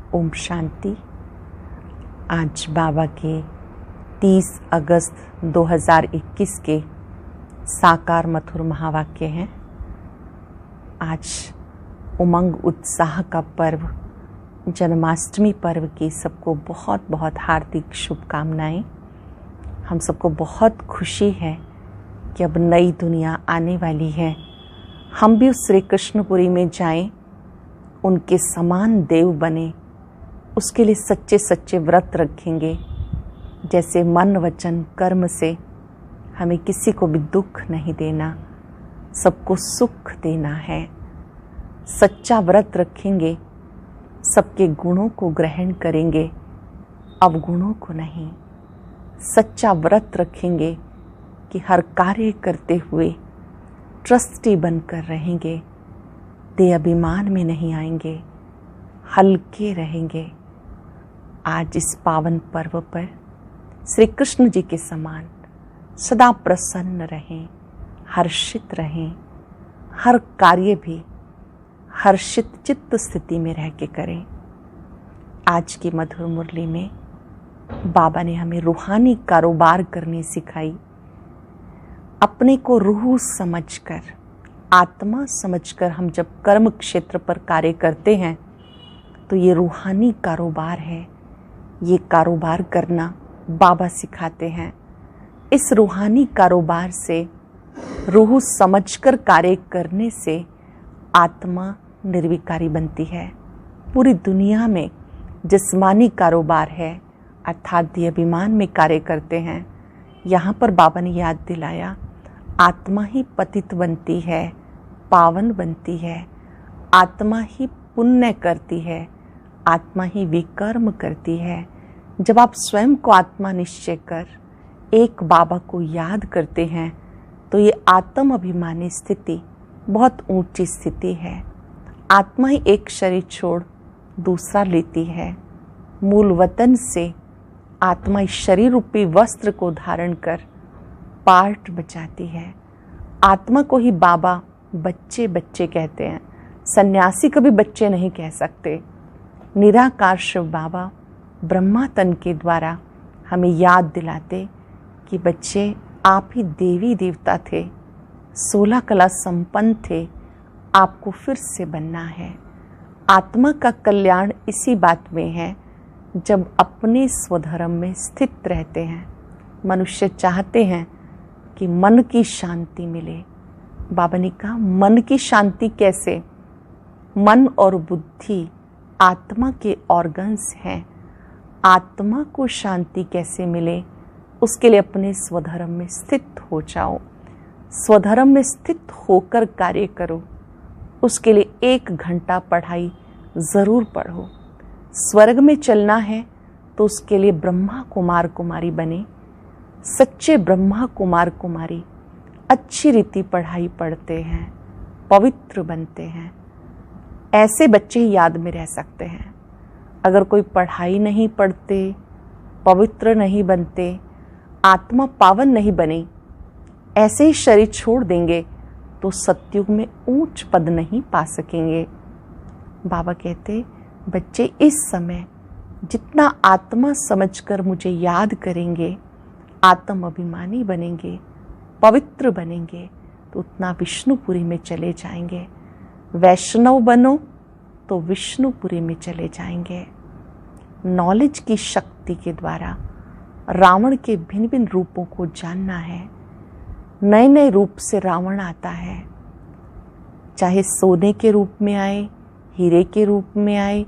ओम शांति। आज बाबा के 30 अगस्त 2021 के साकार मधुर महावाक्य हैं। आज उमंग उत्साह का पर्व, जन्माष्टमी पर्व की सबको बहुत बहुत हार्दिक शुभकामनाएं। हम सबको बहुत खुशी है कि अब नई दुनिया आने वाली है। हम भी उस श्री कृष्णपुरी में जाएं, उनके समान देव बने। उसके लिए सच्चे सच्चे व्रत रखेंगे, जैसे मन वचन कर्म से हमें किसी को भी दुख नहीं देना, सबको सुख देना है। सच्चा व्रत रखेंगे, सबके गुणों को ग्रहण करेंगे, अवगुणों को नहीं। सच्चा व्रत रखेंगे कि हर कार्य करते हुए ट्रस्टी बनकर रहेंगे, देह अभिमान में नहीं आएंगे, हल्के रहेंगे। आज इस पावन पर्व पर श्री कृष्ण जी के समान सदा प्रसन्न रहें, हर्षित रहें। हर कार्य भी हर्षित चित्त स्थिति में रह के करें। आज की मधुर मुरली में बाबा ने हमें रूहानी कारोबार करनी सिखाई। अपने को रूह समझकर, आत्मा समझकर हम जब कर्म क्षेत्र पर कार्य करते हैं तो ये रूहानी कारोबार है। ये कारोबार करना बाबा सिखाते हैं। इस रूहानी कारोबार से, रूह समझकर कार्य करने से आत्मा निर्विकारी बनती है। पूरी दुनिया में जिस्मानी कारोबार है, अर्थात देह अभिमान में कार्य करते हैं। यहाँ पर बाबा ने याद दिलाया, आत्मा ही पतित बनती है, पावन बनती है। आत्मा ही पुण्य करती है, आत्मा ही विकर्म करती है। जब आप स्वयं को आत्मा निश्चय कर एक बाबा को याद करते हैं तो ये आत्म अभिमानी स्थिति बहुत ऊंची स्थिति है। आत्मा ही एक शरीर छोड़ दूसरा लेती है। मूल वतन से आत्मा इस शरीर रूपी वस्त्र को धारण कर पार्ट बचाती है। आत्मा को ही बाबा बच्चे बच्चे कहते हैं। सन्यासी कभी बच्चे नहीं कह सकते। निराकार शिव बाबा ब्रह्मा तन के द्वारा हमें याद दिलाते कि बच्चे आप ही देवी देवता थे, 16 कला संपन्न थे, आपको फिर से बनना है। आत्मा का कल्याण इसी बात में है जब अपने स्वधर्म में स्थित रहते हैं। मनुष्य चाहते हैं कि मन की शांति मिले। बाबा ने कहा, मन की शांति कैसे? मन और बुद्धि आत्मा के ऑर्गन्स हैं। आत्मा को शांति कैसे मिले? उसके लिए अपने स्वधर्म में स्थित हो जाओ। स्वधर्म में स्थित होकर कार्य करो। उसके लिए 1 घंटा पढ़ाई ज़रूर पढ़ो। स्वर्ग में चलना है तो उसके लिए ब्रह्मा कुमार कुमारी बने। सच्चे ब्रह्मा कुमार कुमारी अच्छी रीति पढ़ाई पढ़ते हैं, पवित्र बनते हैं। ऐसे बच्चे ही याद में रह सकते हैं। अगर कोई पढ़ाई नहीं पढ़ते, पवित्र नहीं बनते, आत्मा पावन नहीं बनी, ऐसे ही शरीर छोड़ देंगे तो सतयुग में ऊंच पद नहीं पा सकेंगे। बाबा कहते, बच्चे इस समय जितना आत्मा समझकर मुझे याद करेंगे, आत्म अभिमानी बनेंगे, पवित्र बनेंगे, तो उतना विष्णुपुरी में चले जाएंगे। वैष्णव बनो तो विष्णुपुरी में चले जाएंगे। नॉलेज की शक्ति के द्वारा रावण के भिन्न भिन्न रूपों को जानना है। नए नए रूप से रावण आता है, चाहे सोने के रूप में आए, हीरे के रूप में आए।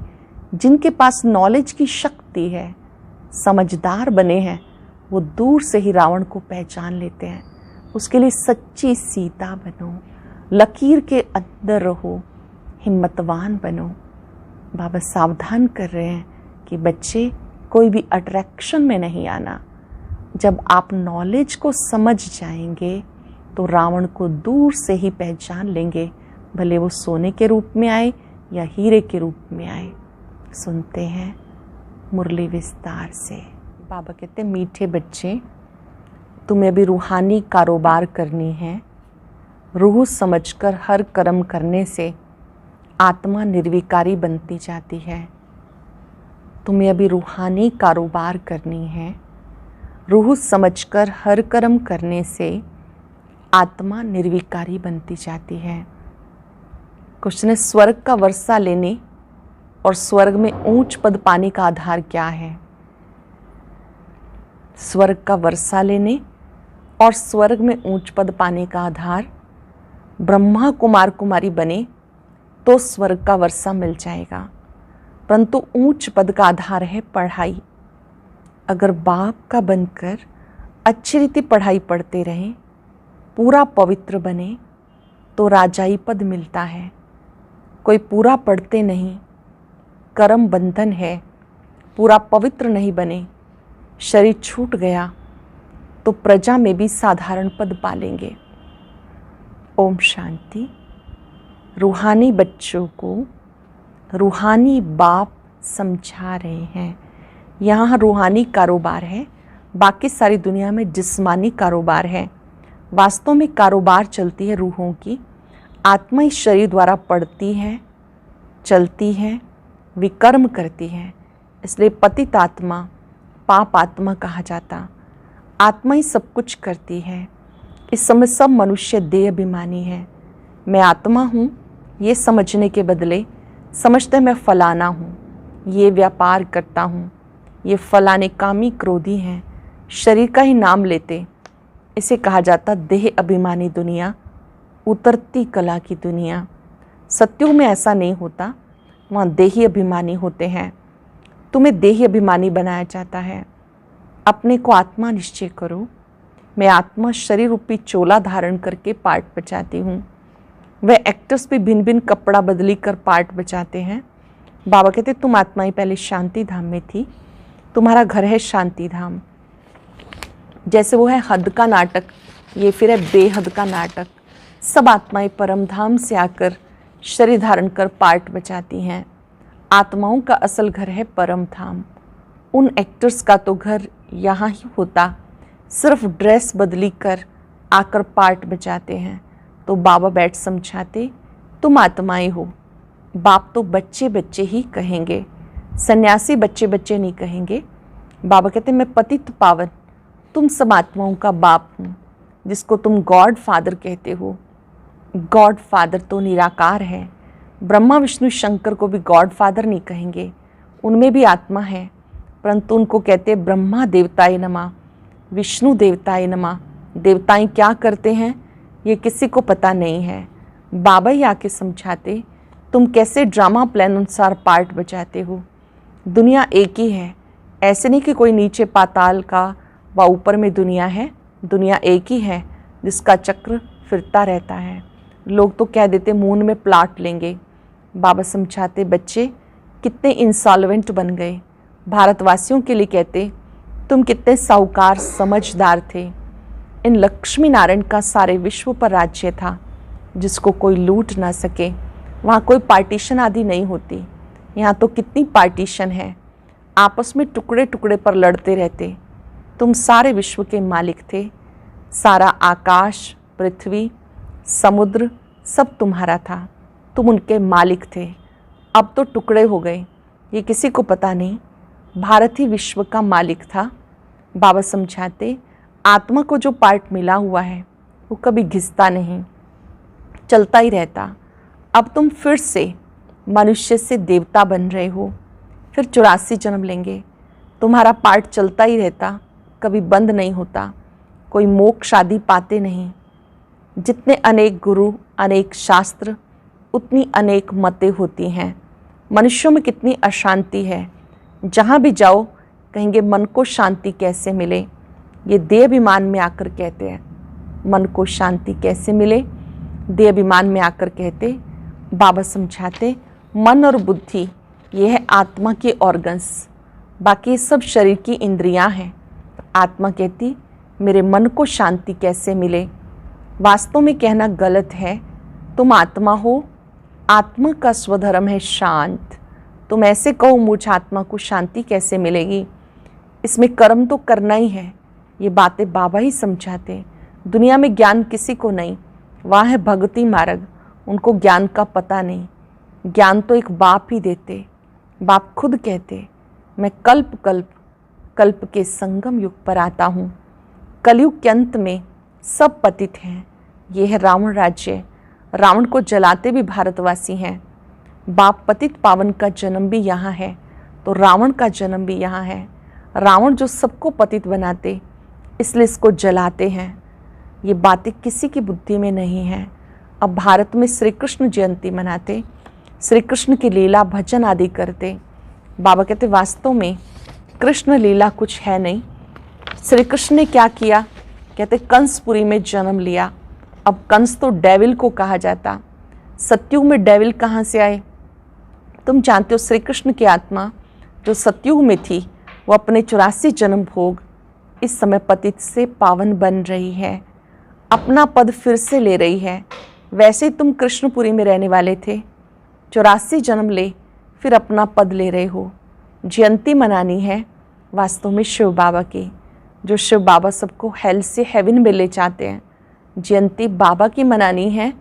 जिनके पास नॉलेज की शक्ति है, समझदार बने हैं, वो दूर से ही रावण को पहचान लेते हैं। उसके लिए सच्ची सीता बनो, लकीर के अंदर रहो, हिम्मतवान बनो। बाबा सावधान कर रहे हैं कि बच्चे कोई भी अट्रैक्शन में नहीं आना। जब आप नॉलेज को समझ जाएंगे तो रावण को दूर से ही पहचान लेंगे, भले वो सोने के रूप में आए या हीरे के रूप में आए। सुनते हैं मुरली विस्तार से। बाबा कहते, मीठे बच्चे, तुम्हें भी रूहानी कारोबार करनी है। रूह समझकर हर कर्म करने से आत्मा निर्विकारी बनती जाती है। तुम्हें अभी रूहानी कारोबार करनी है। रूह समझकर हर कर्म करने से आत्मा निर्विकारी बनती जाती है। कुछ ने स्वर्ग का वर्षा लेने और स्वर्ग में ऊंच पद पाने का आधार क्या है? स्वर्ग का वर्षा लेने और स्वर्ग में ऊंच पद पाने का आधार ब्रह्मा कुमार कुमारी बने तो स्वर्ग का वर्षा मिल जाएगा, परंतु ऊंच पद का आधार है पढ़ाई। अगर बाप का बनकर अच्छी रीति पढ़ाई पढ़ते रहें, पूरा पवित्र बने तो राजाई पद मिलता है। कोई पूरा पढ़ते नहीं, कर्म बंधन है, पूरा पवित्र नहीं बने, शरीर छूट गया तो प्रजा में भी साधारण पद पालेंगे। ओम शांति। रूहानी बच्चों को रूहानी बाप समझा रहे हैं। यहाँ रूहानी कारोबार है, बाकी सारी दुनिया में जिस्मानी कारोबार है। वास्तव में कारोबार चलती है रूहों की। आत्मा इस शरीर द्वारा पढ़ती है, चलती है, विकर्म करती है। इसलिए पतित आत्मा पाप आत्मा कहा जाता। आत्मा ही सब कुछ करती है। इस समय सब मनुष्य देह अभिमानी है। मैं आत्मा हूँ ये समझने के बदले समझते मैं फलाना हूँ, ये व्यापार करता हूँ, ये फलाने कामी क्रोधी हैं, शरीर का ही नाम लेते। इसे कहा जाता देह अभिमानी दुनिया, उतरती कला की दुनिया। सत्युग में ऐसा नहीं होता, वहाँ देही अभिमानी होते हैं। तुम्हें देही अभिमानी बनाया जाता है। अपने को आत्मा निश्चय करो। मैं आत्मा शरीर रूपी चोला धारण करके पार्ट बचाती हूँ। वह एक्टर्स भी भिन्न भिन्न कपड़ा बदली कर पार्ट बचाते हैं। बाबा कहते तुम आत्माएं पहले शांति धाम में थी, तुम्हारा घर है शांति धाम। जैसे वो है हद का नाटक, ये फिर है बेहद का नाटक। सब आत्माएं परम धाम से आकर शरीर धारण कर पार्ट बचाती हैं। आत्माओं का असल घर है परम धाम। उन एक्टर्स का तो घर यहाँ ही होता, सिर्फ ड्रेस बदली कर आकर पार्ट बचाते हैं। तो बाबा बैठ समझाते तुम आत्माएं हो। बाप तो बच्चे बच्चे ही कहेंगे, सन्यासी बच्चे बच्चे नहीं कहेंगे। बाबा कहते मैं पतित पावन तुम सब आत्माओं का बाप हूँ, जिसको तुम गॉड फादर कहते हो। गॉड फादर तो निराकार है। ब्रह्मा विष्णु शंकर को भी गॉड फादर नहीं कहेंगे, उनमें भी आत्मा है, परंतु उनको कहते ब्रह्मा देवताय नमः, विष्णु देवताय नमः। देवताएं क्या करते हैं ये किसी को पता नहीं है। बाबा ही आके समझाते तुम कैसे ड्रामा प्लान अनुसार पार्ट बचाते हो। दुनिया एक ही है, ऐसे नहीं कि कोई नीचे पाताल का व ऊपर में दुनिया है। दुनिया एक ही है जिसका चक्र फिरता रहता है। लोग तो कह देते मून में प्लाट लेंगे। बाबा समझाते बच्चे कितने इंसॉल्वेंट बन गए। भारतवासियों के लिए कहते तुम कितने साहूकार समझदार थे। इन लक्ष्मी नारायण का सारे विश्व पर राज्य था, जिसको कोई लूट ना सके। वहाँ कोई पार्टीशन आदि नहीं होती। यहाँ तो कितनी पार्टीशन है, आपस में टुकड़े टुकड़े पर लड़ते रहते। तुम सारे विश्व के मालिक थे। सारा आकाश, पृथ्वी, समुद्र सब तुम्हारा था, तुम उनके मालिक थे। अब तो टुकड़े हो गए, ये किसी को पता नहीं। भारत ही विश्व का मालिक था। बाबा समझाते आत्मा को जो पार्ट मिला हुआ है वो कभी घिसता नहीं, चलता ही रहता। अब तुम फिर से मनुष्य से देवता बन रहे हो, फिर 84 जन्म लेंगे। तुम्हारा पार्ट चलता ही रहता, कभी बंद नहीं होता। कोई मोक्ष आदि पाते नहीं। जितने अनेक गुरु, अनेक शास्त्र, उतनी अनेक मतें होती हैं। मनुष्यों में कितनी अशांति है। जहाँ भी जाओ कहेंगे मन को शांति कैसे मिले। ये देह अभिमान में आकर कहते हैं मन को शांति कैसे मिले। देह अभिमान में आकर कहते। बाबा समझाते मन और बुद्धि ये है आत्मा के ऑर्गन्स, बाकी सब शरीर की इंद्रियां हैं। आत्मा कहती मेरे मन को शांति कैसे मिले। वास्तव में कहना गलत है। तुम आत्मा हो, आत्मा का स्वधर्म है शांत। तुम ऐसे कहो मुझ आत्मा को शांति कैसे मिलेगी। इसमें कर्म तो करना ही है। ये बातें बाबा ही समझाते। दुनिया में ज्ञान किसी को नहीं, वहाँ है भक्ति मार्ग, उनको ज्ञान का पता नहीं। ज्ञान तो एक बाप ही देते। बाप खुद कहते मैं कल्प कल्प कल्प के संगम युग पर आता हूँ। कलयुग के अंत में सब पतित हैं। ये है रावण राज्य। रावण को जलाते भी भारतवासी हैं। बाप पतित पावन का जन्म भी यहाँ है, तो रावण का जन्म भी यहाँ है। रावण जो सबको पतित बनाते, इसलिए इसको जलाते हैं। ये बातें किसी की बुद्धि में नहीं है। अब भारत में श्री कृष्ण जयंती मनाते, श्री कृष्ण की लीला भजन आदि करते। बाबा कहते वास्तव में कृष्ण लीला कुछ है नहीं। श्री कृष्ण ने क्या किया? कहते कंसपुरी में जन्म लिया। अब कंस तो डेविल को कहा जाता। सतयुग में डेविल कहाँ से आए? तुम जानते हो श्री कृष्ण की आत्मा जो सतयुग में थी, वो अपने 84 जन्म भोग इस समय पतित से पावन बन रही है, अपना पद फिर से ले रही है। वैसे ही तुम कृष्णपुरी में रहने वाले थे, 84 जन्म ले फिर अपना पद ले रहे हो। जयंती मनानी है वास्तव में शिव बाबा की, जो शिव बाबा सबको हेल से हेवन में ले जाते हैं। जयंती बाबा की मनानी है,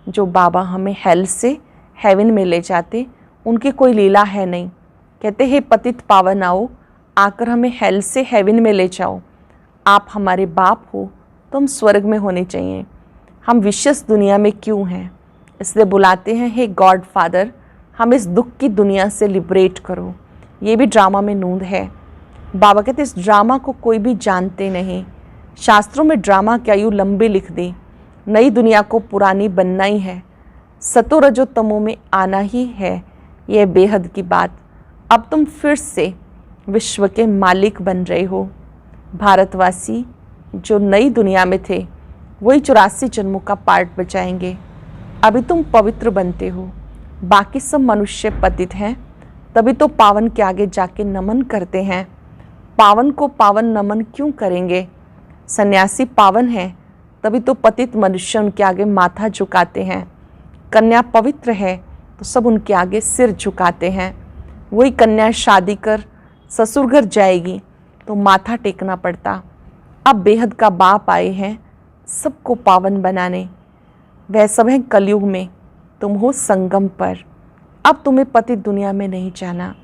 जो बाबा हमें हेल से हेवन में ले जाते। उनकी कोई लीला है नहीं। कहते हैं पतित पावन आओ, आकर हमें हेल से हेवन में ले जाओ। आप हमारे बाप हो तो हम स्वर्ग में होने चाहिए। हम विशेष दुनिया में क्यों हैं? इसलिए बुलाते हैं, हे गॉड फादर, हम इस दुख की दुनिया से लिबरेट करो। ये भी ड्रामा में नूंद है। बाबा कहते इस ड्रामा को कोई भी जानते नहीं। शास्त्रों में ड्रामा क्या यूँ लंबी लिख दी। नई दुनिया को पुरानी बनना ही है, सतो रजो तमो में आना ही है। यह बेहद की बात। अब तुम फिर से विश्व के मालिक बन रहे हो। भारतवासी जो नई दुनिया में थे, वही 84 जन्मों का पार्ट बचाएंगे। अभी तुम पवित्र बनते हो, बाकी सब मनुष्य पतित हैं। तभी तो पावन के आगे जाके नमन करते हैं। पावन को पावन नमन क्यों करेंगे? सन्यासी पावन है, तभी तो पतित मनुष्य उनके आगे माथा झुकाते हैं। कन्या पवित्र है तो सब उनके आगे सिर झुकाते हैं। वही कन्या शादी कर ससुर घर जाएगी तो माथा टेकना पड़ता। अब बेहद का बाप आए हैं सबको पावन बनाने। वह सब हैं कलयुग में, तुम हो संगम पर। अब तुम्हें पतित दुनिया में नहीं जाना।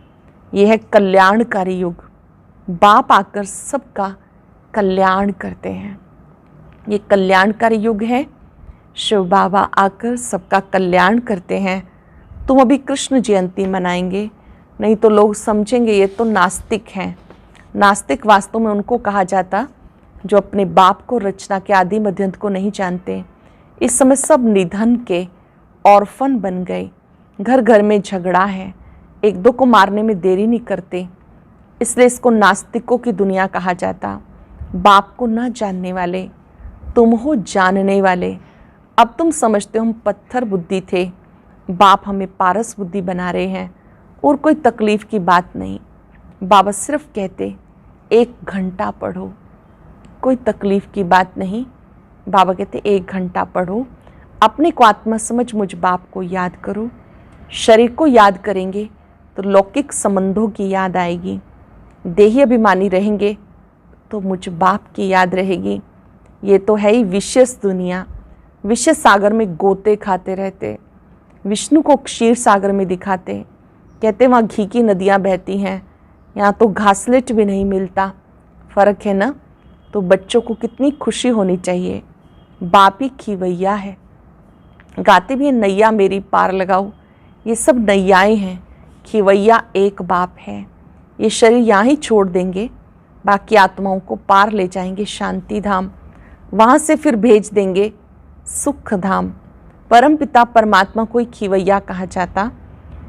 यह है कल्याणकारी युग। बाप आकर सबका कल्याण करते हैं। ये कल्याणकारी युग है। शिव बाबा आकर सबका कल्याण करते हैं। तुम अभी कृष्ण जयंती मनाएंगे, नहीं तो लोग समझेंगे ये तो नास्तिक हैं। नास्तिक वास्तव में उनको कहा जाता जो अपने बाप को, रचना के आदि मध्यंत को नहीं जानते। इस समय सब निधन के ऑर्फन बन गए। घर घर में झगड़ा है, एक दो को मारने में देरी नहीं करते। इसलिए इसको नास्तिकों की दुनिया कहा जाता। बाप को ना जानने वाले, तुम हो जानने वाले। अब तुम समझते हो हम पत्थर बुद्धि थे, बाप हमें पारस बुद्धि बना रहे हैं। और कोई तकलीफ़ की बात नहीं। बाबा सिर्फ कहते 1 घंटा पढ़ो, कोई तकलीफ़ की बात नहीं। बाबा कहते 1 घंटा पढ़ो, अपने को आत्मा समझ मुझ बाप को याद करो। शरीर को याद करेंगे तो लौकिक संबंधों की याद आएगी। देही अभिमानी रहेंगे तो मुझ बाप की याद रहेगी। ये तो है ही विशेष दुनिया। विषय सागर में गोते खाते रहते, विष्णु को क्षीर सागर में दिखाते। कहते वहाँ घी की नदियाँ बहती हैं, यहाँ तो घासलेट भी नहीं मिलता। फ़र्क है ना? तो बच्चों को कितनी खुशी होनी चाहिए। बाप ही खिवैया है। गाते भी हैं नैया मेरी पार लगाओ। ये सब नैयाएँ हैं, खिवैया एक बाप है। ये शरीर यहाँ ही छोड़ देंगे, बाकी आत्माओं को पार ले जाएंगे शांति धाम। वहाँ से फिर भेज देंगे सुख धाम। परम पिता परमात्मा को ही खिवैया कहा जाता।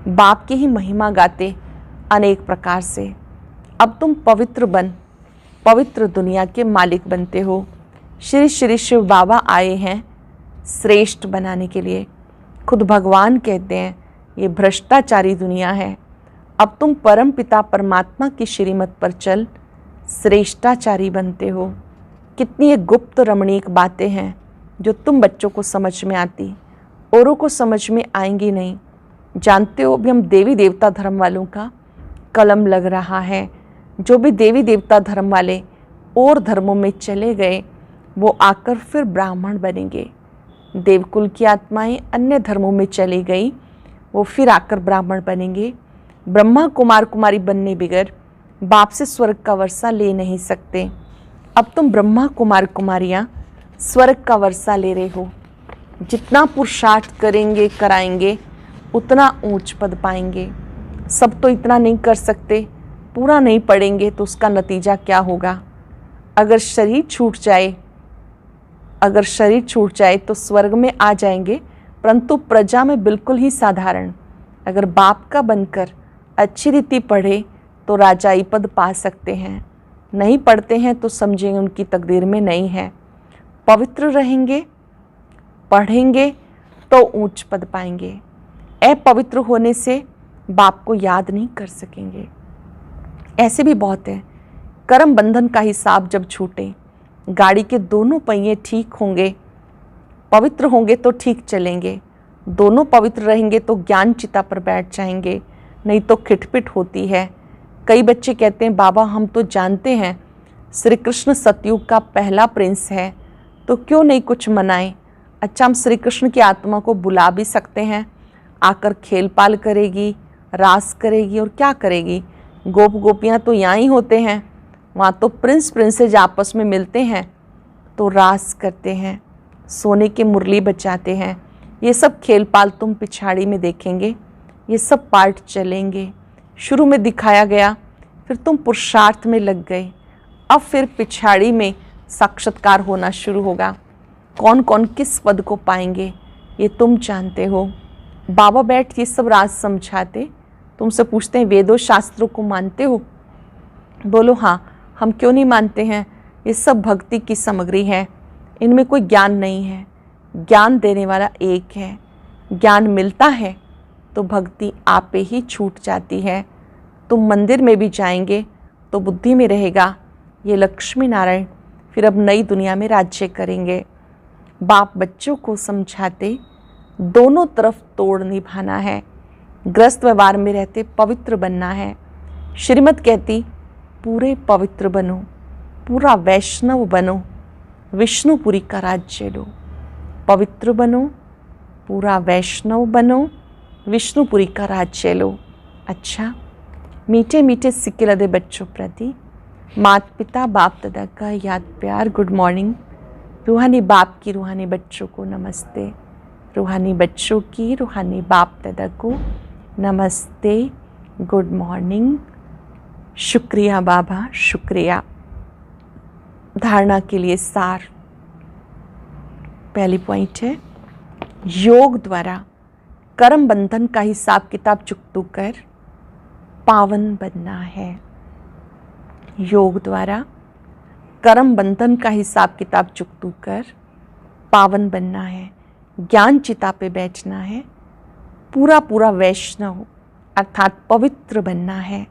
बाप की ही महिमा गाते अनेक प्रकार से। अब तुम पवित्र बन पवित्र दुनिया के मालिक बनते हो। श्री श्री शिव बाबा आए हैं श्रेष्ठ बनाने के लिए। खुद भगवान कहते हैं ये भ्रष्टाचारी दुनिया है। अब तुम परम पिता परमात्मा की श्रीमत पर चल श्रेष्ठाचारी बनते हो। कितनी ये गुप्त रमणीक बातें हैं जो तुम बच्चों को समझ में आती, औरों को समझ में आएंगी नहीं। जानते हो अभी हम देवी देवता धर्म वालों का कलम लग रहा है। जो भी देवी देवता धर्म वाले और धर्मों में चले गए, वो आकर फिर ब्राह्मण बनेंगे। देवकुल की आत्माएं अन्य धर्मों में चली गई, वो फिर आकर ब्राह्मण बनेंगे। ब्रह्मा कुमार कुमारी बनने बगैर बाप से स्वर्ग का वर्षा ले नहीं सकते। अब तुम ब्रह्मा कुमार कुमारियाँ स्वर्ग का वर्षा ले रहे हो। जितना पुरुषार्थ करेंगे कराएंगे उतना ऊंच पद पाएंगे। सब तो इतना नहीं कर सकते, पूरा नहीं पढ़ेंगे तो उसका नतीजा क्या होगा? अगर शरीर छूट जाए तो स्वर्ग में आ जाएंगे, परंतु प्रजा में बिल्कुल ही साधारण। अगर बाप का बनकर अच्छी रीति पढ़े तो राजाई पद पा सकते हैं। नहीं पढ़ते हैं तो समझेंगे उनकी तकदीर में नहीं है। पवित्र रहेंगे, पढ़ेंगे तो ऊंच पद पाएंगे। अपवित्र होने से बाप को याद नहीं कर सकेंगे। ऐसे भी बहुत है। कर्म बंधन का हिसाब जब छूटे, गाड़ी के दोनों पहिए ठीक होंगे, पवित्र होंगे तो ठीक चलेंगे। दोनों पवित्र रहेंगे तो ज्ञान चिता पर बैठ जाएंगे, नहीं तो खिटपिट होती है। कई बच्चे कहते हैं बाबा हम तो जानते हैं श्री कृष्ण सतयुग का पहला प्रिंस है, तो क्यों नहीं कुछ मनाएं? अच्छा, हम श्री कृष्ण की आत्मा को बुला भी सकते हैं, आकर खेल पाल करेगी, रास करेगी और क्या करेगी? गोप गोपियाँ तो यहाँ ही होते हैं, वहाँ तो प्रिंस प्रिंसेज आपस में मिलते हैं तो रास करते हैं, सोने की मुरली बजाते हैं। ये सब खेल पाल तुम पिछाड़ी में देखेंगे, ये सब पार्ट चलेंगे। शुरू में दिखाया गया, फिर तुम पुरुषार्थ में लग गए, अब फिर पिछाड़ी में साक्षात्कार होना शुरू होगा। कौन कौन किस पद को पाएंगे ये तुम जानते हो। बाबा बैठ ये सब राज समझाते, तुमसे पूछते हैं वेदों शास्त्रों को मानते हो? बोलो हाँ, हम क्यों नहीं मानते हैं। ये सब भक्ति की सामग्री है, इनमें कोई ज्ञान नहीं है। ज्ञान देने वाला एक है। ज्ञान मिलता है तो भक्ति आपे ही छूट जाती है। तुम मंदिर में भी जाएंगे तो बुद्धि में रहेगा ये लक्ष्मी नारायण फिर अब नई दुनिया में राज्य करेंगे। बाप बच्चों को समझाते दोनों तरफ तोड़ निभाना है। ग्रस्त व्यवहार में रहते पवित्र बनना है। श्रीमत कहती पूरे पवित्र बनो, पूरा वैष्णव बनो, विष्णुपुरी का राज्य लो। पवित्र बनो, पूरा वैष्णव बनो, विष्णुपुरी का राज्य लो। अच्छा, मीठे मीठे सिक्के लदे बच्चों प्रति माता पिता बाप दादा का याद प्यार गुड मॉर्निंग। रूहानी बाप की रूहानी बच्चों को नमस्ते। रूहानी बच्चों की रूहानी बाप दादा को नमस्ते, गुड मॉर्निंग। शुक्रिया बाबा, शुक्रिया। धारणा के लिए सार। पहली पॉइंट है, योग द्वारा कर्म बंधन का हिसाब किताब चुकतू कर पावन बनना है। योग द्वारा कर्म बंधन का हिसाब किताब चुकतू कर पावन बनना है। ज्ञान चिता पे बैठना है। पूरा पूरा वैष्णव अर्थात पवित्र बनना है।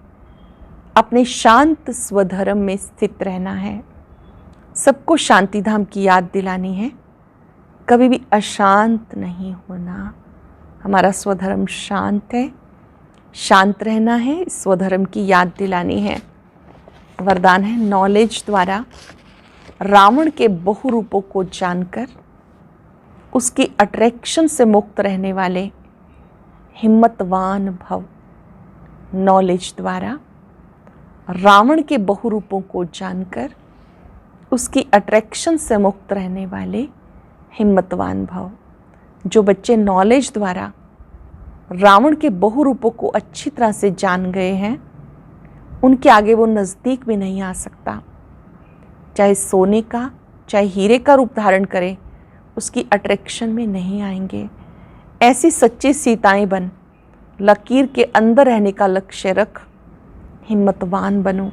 अपने शांत स्वधर्म में स्थित रहना है। सबको शांति धाम की याद दिलानी है। कभी भी अशांत नहीं होना। हमारा स्वधर्म शांत है, शांत रहना है, स्वधर्म की याद दिलानी है। वरदान है, नॉलेज द्वारा रावण के बहुरूपों को जानकर उसकी अट्रैक्शन से मुक्त रहने वाले हिम्मतवान भव। नॉलेज द्वारा रावण के बहुरूपों को जानकर उसकी अट्रैक्शन से मुक्त रहने वाले हिम्मतवान भव। जो बच्चे नॉलेज द्वारा रावण के बहुरूपों को अच्छी तरह से जान गए हैं, उनके आगे वो नज़दीक भी नहीं आ सकता। चाहे सोने का चाहे हीरे का रूप धारण करे, उसकी अट्रैक्शन में नहीं आएंगे। ऐसी सच्ची सीताएं बन, लकीर के अंदर रहने का लक्ष्य रख, हिम्मतवान बनो।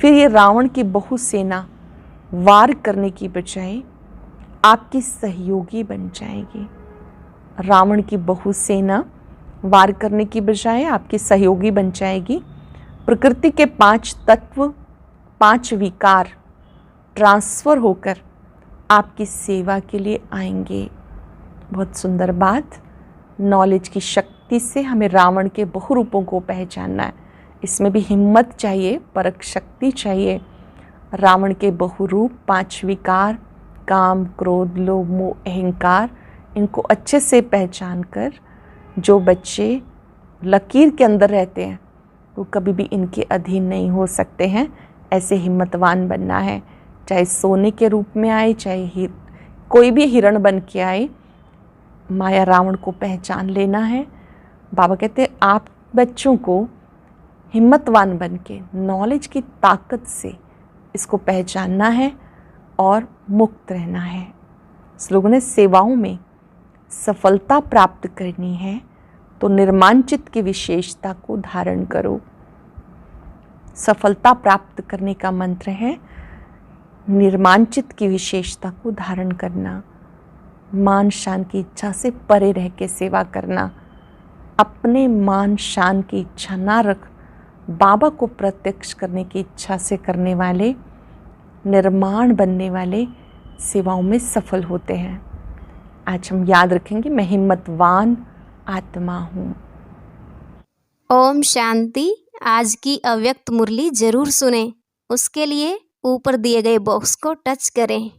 फिर ये रावण की बहुसेना वार करने की बजाय आपकी सहयोगी बन जाएगी। रावण की बहुसेना वार करने की बजाय आपकी सहयोगी बन जाएगी। प्रकृति के 5 तत्व 5 विकार ट्रांसफ़र होकर आपकी सेवा के लिए आएंगे। बहुत सुंदर बात। नॉलेज की शक्ति से हमें रावण के बहुरूपों को पहचानना है। इसमें भी हिम्मत चाहिए, परख शक्ति चाहिए। रावण के बहुरूप 5 विकार काम, क्रोध, लोभ, मोह, अहंकार, इनको अच्छे से पहचान कर जो बच्चे लकीर के अंदर रहते हैं वो कभी भी इनके अधीन नहीं हो सकते हैं। ऐसे हिम्मतवान बनना है, चाहे सोने के रूप में आए, चाहे कोई भी हिरण बन के आए, माया रावण को पहचान लेना है। बाबा कहते हैं आप बच्चों को हिम्मतवान बन के नॉलेज की ताकत से इसको पहचानना है और मुक्त रहना है। लोगों ने सेवाओं में सफलता प्राप्त करनी है तो निर्माणचित्त की विशेषता को धारण करो। सफलता प्राप्त करने का मंत्र है निर्माणचित्त की विशेषता को धारण करना, मान शान की इच्छा से परे रह के सेवा करना। अपने मान शान की इच्छा ना रख, बाबा को प्रत्यक्ष करने की इच्छा से करने वाले, निर्माण बनने वाले सेवाओं में सफल होते हैं। आज हम याद रखेंगे मैं हिम्मतवान आत्मा हूँ। ओम शांति। आज की अव्यक्त मुरली जरूर सुने। उसके लिए ऊपर दिए गए बॉक्स को टच करें।